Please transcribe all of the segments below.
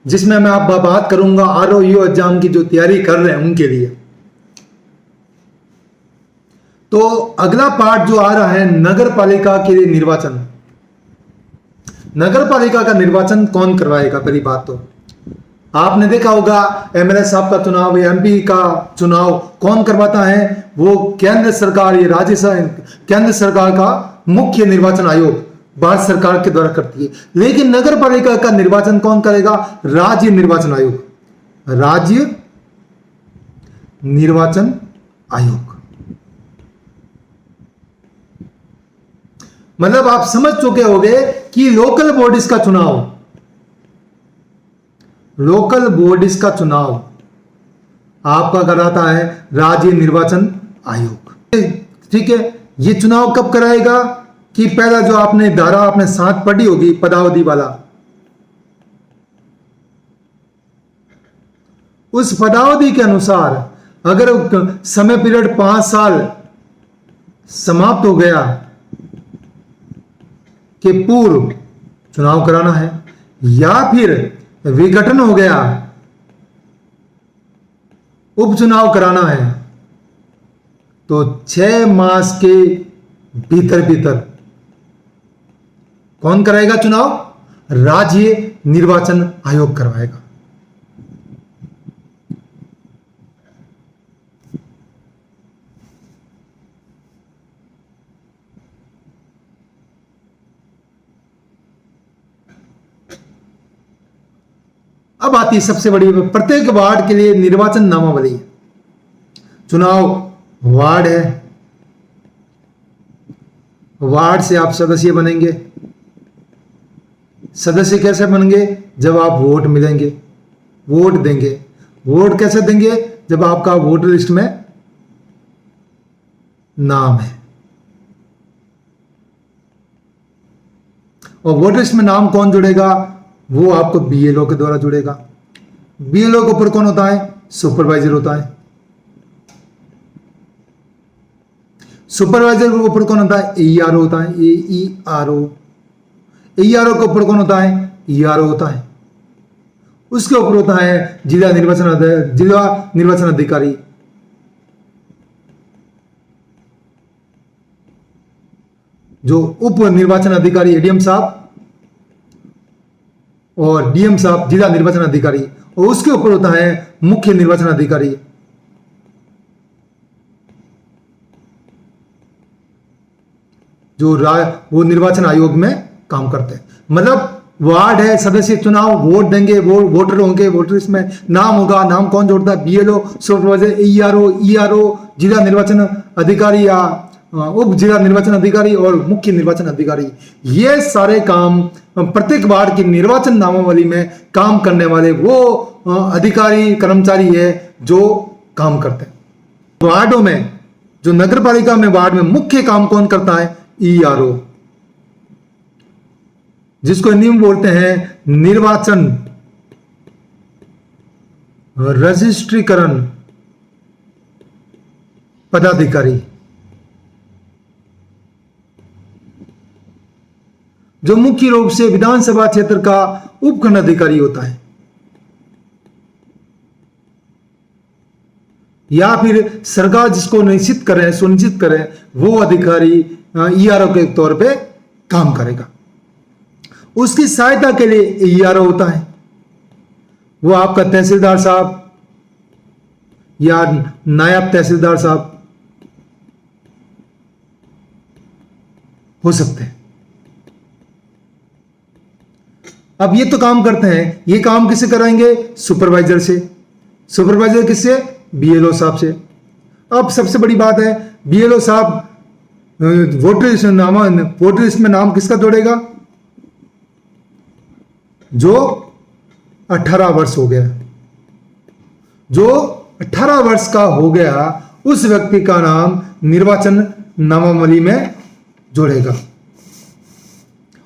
जिसमें मैं आप बात करूंगा आरओयू एग्जाम की जो तैयारी कर रहे हैं उनके लिए। तो अगला पार्ट जो आ रहा है नगर पालिका के लिए निर्वाचन। नगर पालिका का निर्वाचन कौन करवाएगा? पहली बात तो आपने देखा होगा एमएलए साहब का चुनाव, एमपी का चुनाव कौन करवाता है? वो केंद्र सरकार, ये केंद्र सरकार का मुख्य निर्वाचन आयोग भारत सरकार के द्वारा करती है। लेकिन नगर पालिका का निर्वाचन कौन करेगा? राज्य निर्वाचन आयोग, राज्य निर्वाचन आयोग। मतलब आप समझ चुके होंगे कि लोकल बॉडीज का चुनाव, लोकल बॉडीज का चुनाव आपका कराता है राज्य निर्वाचन आयोग। ठीक है, ये चुनाव कब कराएगा? कि पहला जो आपने धारा आपने साथ पढ़ी होगी पदावधि वाला, उस पदावधि के अनुसार अगर समय पीरियड 5 साल समाप्त हो गया के पूर्व चुनाव कराना है, या फिर विघटन हो गया उपचुनाव कराना है, तो 6 मास के भीतर भीतर कौन कराएगा चुनाव? राज्य निर्वाचन आयोग करवाएगा। अब आती है सबसे बड़ी, प्रत्येक वार्ड के लिए निर्वाचन नामावली। चुनाव वार्ड है, वार्ड से आप सदस्य बनेंगे। सदस्य कैसे बनेंगे? जब आप वोट मिलेंगे, वोट देंगे। वोट कैसे देंगे? जब आपका वोटर लिस्ट में नाम है। और वोटर लिस्ट में नाम कौन जुड़ेगा? वो आपको बीएलओ के द्वारा जुड़ेगा। बीएलओ के ऊपर कौन होता है? सुपरवाइजर होता है। सुपरवाइजर के ऊपर कौन होता है? ईआरओ होता है। ईआरओ के ऊपर कौन होता है? ईआरओ होता है। उसके ऊपर होता है जिला निर्वाचन अधिकारी। जो उप निर्वाचन अधिकारी एडीएम साहब और डीएम साहब जिला निर्वाचन अधिकारी, और उसके ऊपर होता है मुख्य निर्वाचन अधिकारी। जो वो निर्वाचन आयोग में काम करते हैं। मतलब वार्ड है, सदस्य चुनाव, वोट देंगे, वोटर होंगे, वोटर इसमें नाम होगा। नाम कौन जोड़ता है? बीएलओ, सुपरवाइजर, ईआरओ, जिला निर्वाचन अधिकारी या उप जिला निर्वाचन अधिकारी और मुख्य निर्वाचन अधिकारी। ये सारे काम प्रत्येक वार्ड की निर्वाचन नामावली में काम करने वाले वो अधिकारी कर्मचारी है जो काम करते हैं। वार्डों में, जो नगर पालिका में वार्ड में मुख्य काम कौन करता है? ईआरओ, जिसको नियम बोलते हैं निर्वाचन रजिस्ट्रीकरण पदाधिकारी, जो मुख्य रूप से विधानसभा क्षेत्र का उपखंड अधिकारी होता है, या फिर सरकार जिसको सुनिश्चित करें वो अधिकारी ईआरओ के तौर पे काम करेगा। उसकी सहायता के लिए ईआरओ होता है। वो आपका तहसीलदार साहब या नायब तहसीलदार साहब हो सकते हैं। अब ये तो काम करते हैं, ये काम किससे कराएंगे? सुपरवाइजर से। सुपरवाइजर किससे? बीएलओ साहब से। अब सबसे बड़ी बात है, बीएलओ साहब वोटर लिस्ट में नाम किसका जोड़ेगा? जो 18 वर्ष हो गया, जो 18 वर्ष का हो गया उस व्यक्ति का नाम निर्वाचन नामावली में जोड़ेगा।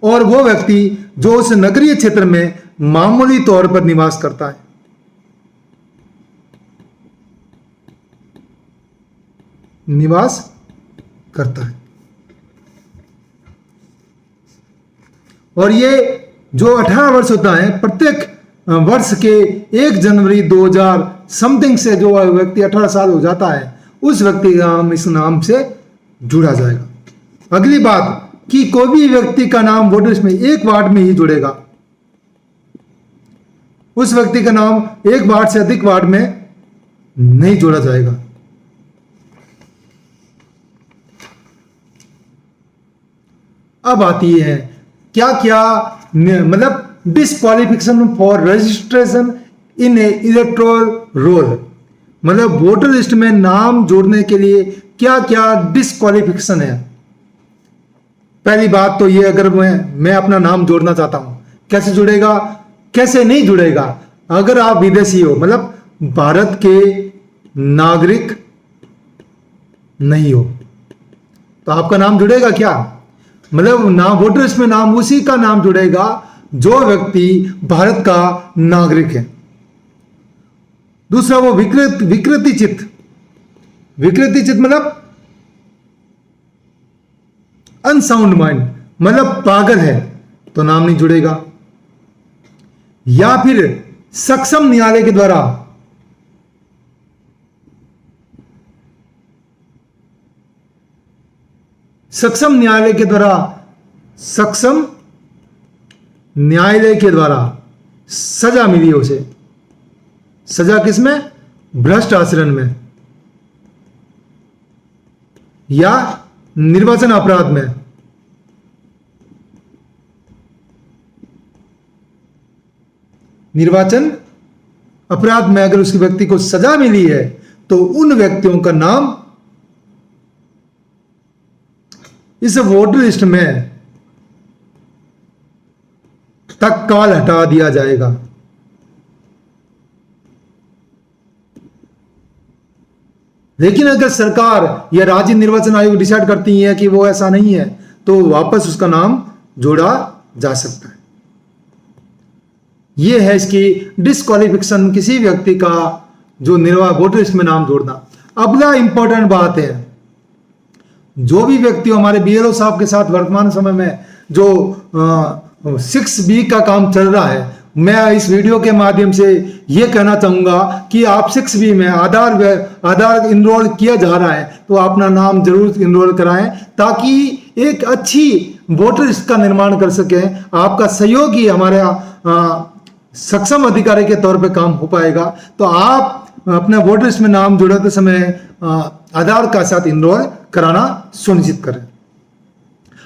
और वो व्यक्ति जो उस नगरीय क्षेत्र में मामूली तौर पर निवास करता है, निवास करता है। और ये जो 18 वर्ष होता है, प्रत्येक वर्ष के 1 जनवरी 2000 समथिंग से जो व्यक्ति 18 साल हो जाता है, उस व्यक्ति का नाम इस नाम से जुड़ा जाएगा। अगली बात कि कोई भी व्यक्ति का नाम वोटर लिस्ट में एक वार्ड में ही जुड़ेगा, उस व्यक्ति का नाम एक वार्ड से अधिक वार्ड में नहीं जोड़ा जाएगा। अब आती है क्या क्या मतलब disqualification for registration in A electoral roll, मतलब वोटर लिस्ट में नाम जोड़ने के लिए क्या क्या डिस्क्वालिफिकेशन है। पहली बात तो ये, अगर मैं अपना नाम जोड़ना चाहता हूं, कैसे जुड़ेगा, कैसे नहीं जुड़ेगा। अगर आप विदेशी हो, मतलब भारत के नागरिक नहीं हो, तो आपका नाम जुड़ेगा क्या, मतलब नाम वोटर लिस्ट में नाम उसी का नाम जुड़ेगा जो व्यक्ति भारत का नागरिक है। दूसरा वो विकृति चित्त मतलब अनसाउंड माइंड, मतलब पागल है तो नाम नहीं जुड़ेगा। या फिर सक्षम न्यायालय के द्वारा सक्षम न्यायालय के द्वारा सजा मिली है उसे। सजा किसमें, भ्रष्ट आचरण में या निर्वाचन अपराध में। निर्वाचन अपराध में अगर उस व्यक्ति को सजा मिली है तो उन व्यक्तियों का नाम इस वोटर लिस्ट में तत्काल हटा दिया जाएगा। लेकिन अगर सरकार या राज्य निर्वाचन आयोग डिसाइड करती है कि वो ऐसा नहीं है, तो वापस उसका नाम जोड़ा जा सकता है। यह है इसकी डिस्क्वालिफिकेशन, किसी व्यक्ति का जो वोटर लिस्ट में नाम जोड़ना। अगला इंपॉर्टेंट बात है, जो भी व्यक्ति हमारे बीएलओ साहब के साथ वर्तमान समय में जो 6B का काम चल रहा है, मैं इस वीडियो के माध्यम से यह कहना चाहूंगा कि आप 6B में आधार इनरोल किया जा रहा है तो अपना नाम जरूर इनरोल कराएं, ताकि एक अच्छी वोटर लिस्ट का निर्माण कर सके। आपका सहयोग ही हमारे सक्षम अधिकारी के तौर पे काम हो पाएगा। तो आप अपने वोटर लिस्ट में नाम जोड़ते समय आधार का साथ इनरोल कराना सुनिश्चित करें।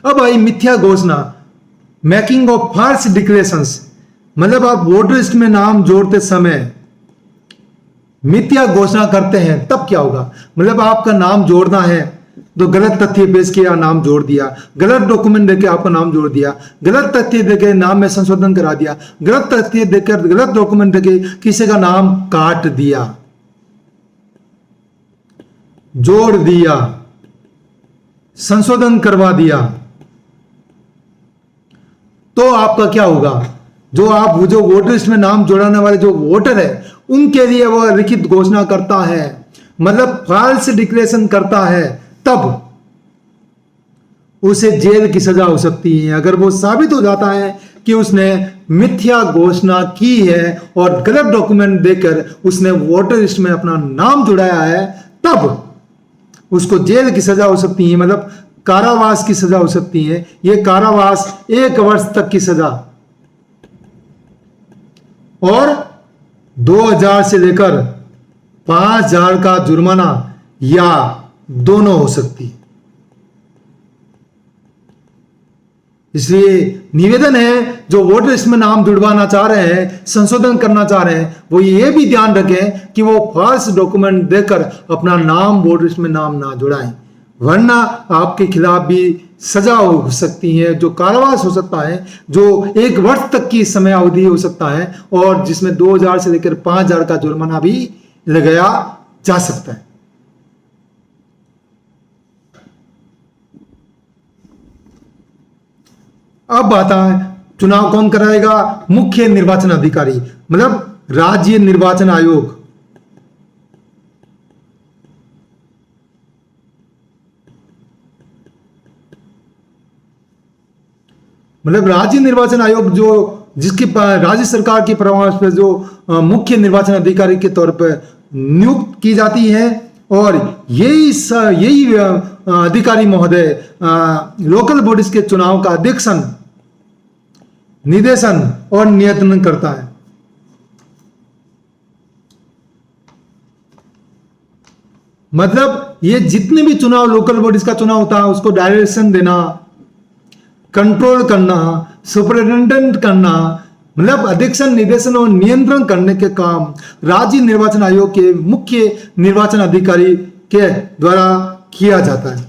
अब आई मिथ्या घोषणा, मेकिंग ऑफ फॉल्स डिक्लेरेशंस, मतलब आप वोटर लिस्ट में नाम जोड़ते समय मिथ्या घोषणा करते हैं तब क्या होगा, मतलब आपका नाम जोड़ना है तो गलत तथ्य पेश किया, नाम जोड़ दिया, गलत डॉक्यूमेंट देके आपका नाम जोड़ दिया, गलत तथ्य देके नाम में संशोधन करा दिया, गलत तथ्य देकर गलत डॉक्यूमेंट देके किसी का नाम काट दिया, जोड़ दिया, संशोधन करवा दिया, तो आपका क्या होगा, जो वोटर लिस्ट में नाम जोड़ाने वाले जो वोटर है उनके लिए वह लिखित घोषणा करता है, मतलब फॉल्स डिक्लेरेशन करता है, तब उसे जेल की सजा हो सकती है। अगर वो साबित हो जाता है कि उसने मिथ्या घोषणा की है और गलत डॉक्यूमेंट देकर उसने वोटर लिस्ट में अपना नाम जुड़ाया है, तब उसको जेल की सजा हो सकती है, मतलब कारावास की सजा हो सकती है। यह कारावास 1 वर्ष तक की सजा और 2000 से लेकर 5000 का जुर्माना या दोनों हो सकती है। इसलिए निवेदन है, जो वोटर लिस्ट में नाम जुड़वाना चाह रहे हैं, संशोधन करना चाह रहे हैं, वो ये भी ध्यान रखें कि वो फॉल्स डॉक्यूमेंट देकर अपना नाम वोटर लिस्ट में नाम ना जुड़ाएं, वरना आपके खिलाफ भी सजा हो सकती है, जो कारावास हो सकता है, जो 1 वर्ष तक की समय अवधि हो सकता है, और जिसमें 2000 से लेकर 5000 का जुर्माना भी लगाया जा सकता है। अब बात है चुनाव कौन कराएगा, मुख्य निर्वाचन अधिकारी, मतलब राज्य निर्वाचन आयोग। मतलब राज्य निर्वाचन आयोग जो जिसकी राज्य सरकार के परामर्श पर जो मुख्य निर्वाचन अधिकारी के तौर पर नियुक्त की जाती है, और यही अधिकारी महोदय लोकल बॉडीज के चुनाव का अध्यक्षन, निर्देशन और नियंत्रण करता है। मतलब ये जितने भी चुनाव, लोकल बॉडीज का चुनाव होता है, उसको डायरेक्शन देना, कंट्रोल करना, सुपरिटेंडेंट करना, मतलब अध्यक्षन, निर्देशन और नियंत्रण करने के काम राज्य निर्वाचन आयोग के मुख्य निर्वाचन अधिकारी के द्वारा किया जाता है।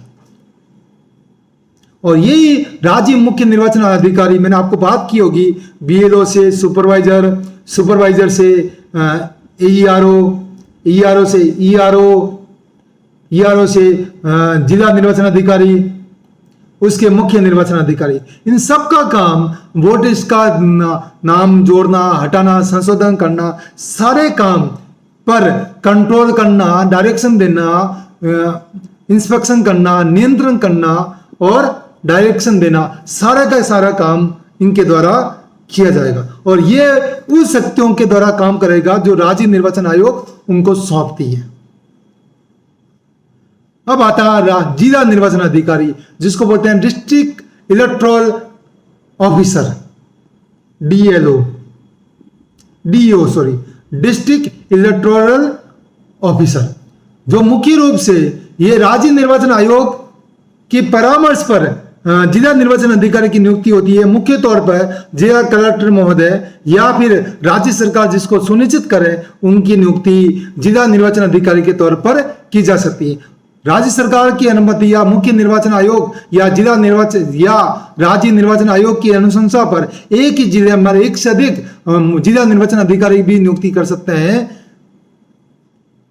और यही राज्य मुख्य निर्वाचन अधिकारी, मैंने आपको बात की होगी, बीएलओ से सुपरवाइजर, सुपरवाइजर से एईआरओ, ईआरओ से ईआरओ, ईआरओ से जिला निर्वाचन अधिकारी, उसके मुख्य निर्वाचन अधिकारी, इन सब का काम वोटर्स का नाम जोड़ना, हटाना, संशोधन करना, सारे काम पर कंट्रोल करना, डायरेक्शन देना, इंस्पेक्शन करना, नियंत्रण करना और डायरेक्शन देना, सारा का सारा काम इनके द्वारा किया जाएगा। और ये उस शक्तियों के द्वारा काम करेगा जो राज्य निर्वाचन आयोग उनको सौंपती है। अब आता है जिला निर्वाचन अधिकारी, जिसको बोलते हैं district electoral officer, DLO, DO sorry, district electoral officer, जो मुख्य रूप से ये राज्य निर्वाचन आयोग के परामर्श पर जिला निर्वाचन अधिकारी की नियुक्ति होती है। मुख्य तौर पर जिला कलेक्टर महोदय या फिर राज्य सरकार जिसको सुनिश्चित करे, उनकी नियुक्ति जिला निर्वाचन अधिकारी के तौर पर की जा सकती है। राज्य सरकार की अनुमति या मुख्य निर्वाचन आयोग या जिला निर्वाचन या राज्य निर्वाचन आयोग की अनुशंसा पर एक ही जिले में एक से अधिक जिला निर्वाचन अधिकारी भी नियुक्ति कर सकते हैं,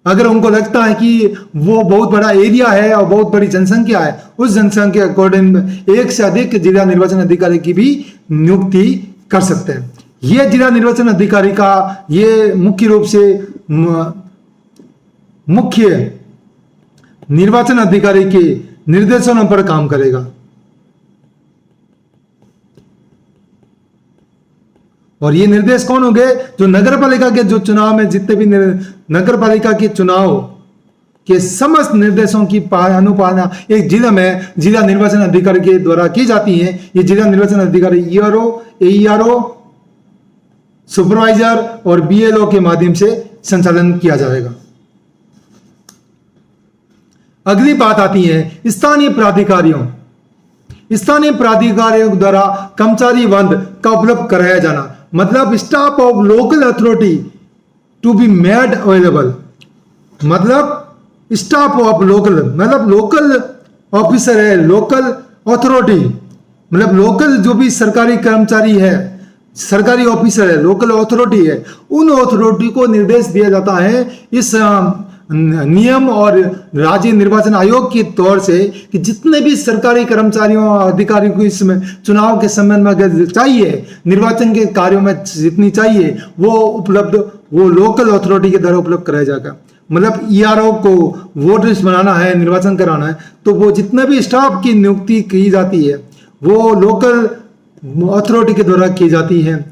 अगर उनको लगता है कि वो बहुत बड़ा एरिया है और बहुत बड़ी जनसंख्या है, उस जनसंख्या के अकॉर्डिंग एक से अधिक जिला निर्वाचन अधिकारी की भी नियुक्ति कर सकते हैं। ये जिला निर्वाचन अधिकारी का ये मुख्य रूप से मुख्य निर्वाचन अधिकारी के निर्देशों पर काम करेगा। और ये निर्देश कौन हो गए? जो नगर पालिका के जो चुनाव में जितने भी नगर पालिका के चुनाव के समस्त निर्देशों की अनुपालना एक जिला में जिला निर्वाचन अधिकारी के द्वारा की जाती है। ये जिला निर्वाचन अधिकारी ईआरओ, एईआरओ, सुपरवाइजर और बीएलओ के माध्यम से संचालन किया जाएगा। अगली बात आती है स्थानीय प्राधिकारियों। स्थानीय प्राधिकारियों द्वारा कर्मचारी वंद का उपलब्ध कराया जाना, मतलब staff of local authority to be made available. मतलब स्टाफ ऑफ लोकल मतलब लोकल ऑफिसर है, लोकल अथॉरिटी मतलब लोकल जो भी सरकारी कर्मचारी है, सरकारी ऑफिसर है, लोकल अथॉरिटी है, उन अथॉरिटी को निर्देश दिया जाता है इस नियम और राज्य निर्वाचन आयोग के तौर से कि जितने भी सरकारी कर्मचारियों और अधिकारियों को इसमें चुनाव के समय में अगर चाहिए, निर्वाचन के कार्यों में जितनी चाहिए वो उपलब्ध, वो लोकल अथॉरिटी के द्वारा उपलब्ध कराया जाएगा। मतलब ईआरओ को वोटर्स बनाना है, निर्वाचन कराना है, तो वो जितने भी स्टाफ की नियुक्ति की जाती है वो लोकल अथॉरिटी के द्वारा की जाती है।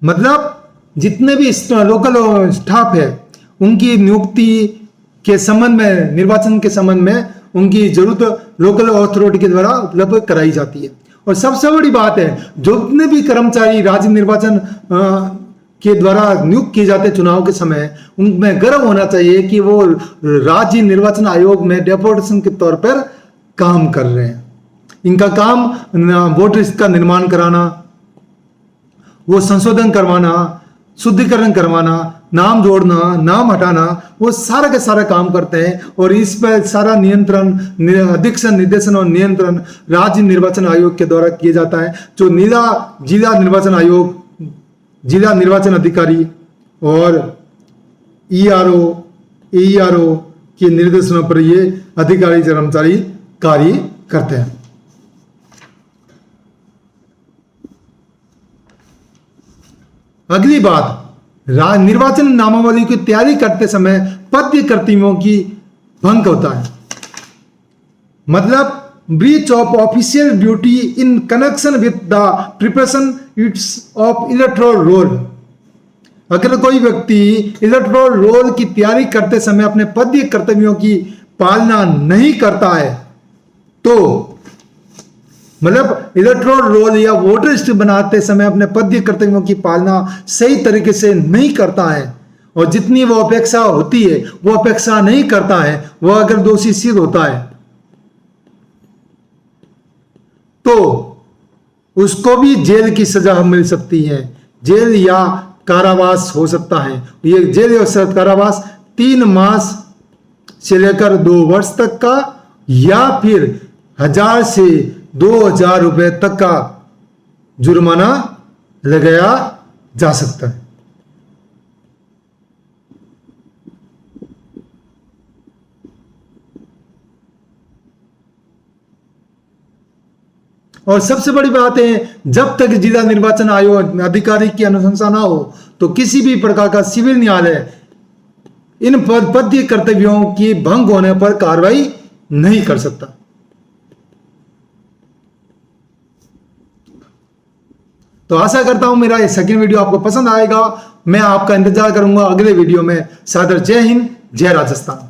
मतलब जितने भी लोकल स्टाफ है उनकी नियुक्ति के संबंध में, निर्वाचन के संबंध में उनकी जरूरत लोकल अथॉरिटी के द्वारा उपलब्ध कराई जाती है। और सबसे बड़ी बात है, जितने भी कर्मचारी राज्य निर्वाचन के द्वारा नियुक्त किए जाते हैं चुनाव के समय, उनमें गर्व होना चाहिए कि वो राज्य निर्वाचन आयोग में डेपुटेशन के तौर पर काम कर रहे हैं। इनका काम वोटर लिस्ट का निर्माण कराना, वो संशोधन करवाना, शुद्धिकरण करवाना, नाम जोड़ना, नाम हटाना, वो सारा का सारा काम करते हैं। और इस पर सारा नियंत्रण, अध्यक्षन, निर्देशन और नियंत्रण राज्य निर्वाचन आयोग के द्वारा किया जाता है। जो जिला निर्वाचन आयोग, जिला निर्वाचन अधिकारी और ईआरओ, एईआरओ के निर्देशों पर ये अधिकारी कर्मचारी कार्य करते हैं। अगली बात, निर्वाचन नामावली की तैयारी करते समय पद कर्तव्यों की भंग होता है। मतलब breach of official duty in connection with the preparation it's of electoral roll. अगर कोई व्यक्ति इलेक्टोरल रोल की तैयारी करते समय अपने पदीय कर्तव्यों की पालना नहीं करता है तो मतलब इलेक्टोरल रोल या वोटर लिस्ट बनाते समय अपने पदीय कर्तव्यों की पालना सही तरीके से नहीं करता है और जितनी वो अपेक्षा होती है वो अपेक्षा नहीं करता है, वह अगर दोषी सिद्ध होता है तो उसको भी जेल की सजा मिल सकती है, जेल या कारावास हो सकता है। ये जेल या कारावास 3 मास से लेकर 2 वर्ष तक का या फिर 1000 से 2000 रुपए तक का जुर्माना लगाया जा सकता है। और सबसे बड़ी बात है, जब तक जिला निर्वाचन आयोग अधिकारी की अनुशंसा ना हो तो किसी भी प्रकार का सिविल न्यायालय इन पदीय कर्तव्यों की भंग होने पर कार्रवाई नहीं कर सकता। तो आशा करता हूं मेरा ये सेकंड वीडियो आपको पसंद आएगा। मैं आपका इंतजार करूंगा अगले वीडियो में। सादर जय हिंद, जय राजस्थान।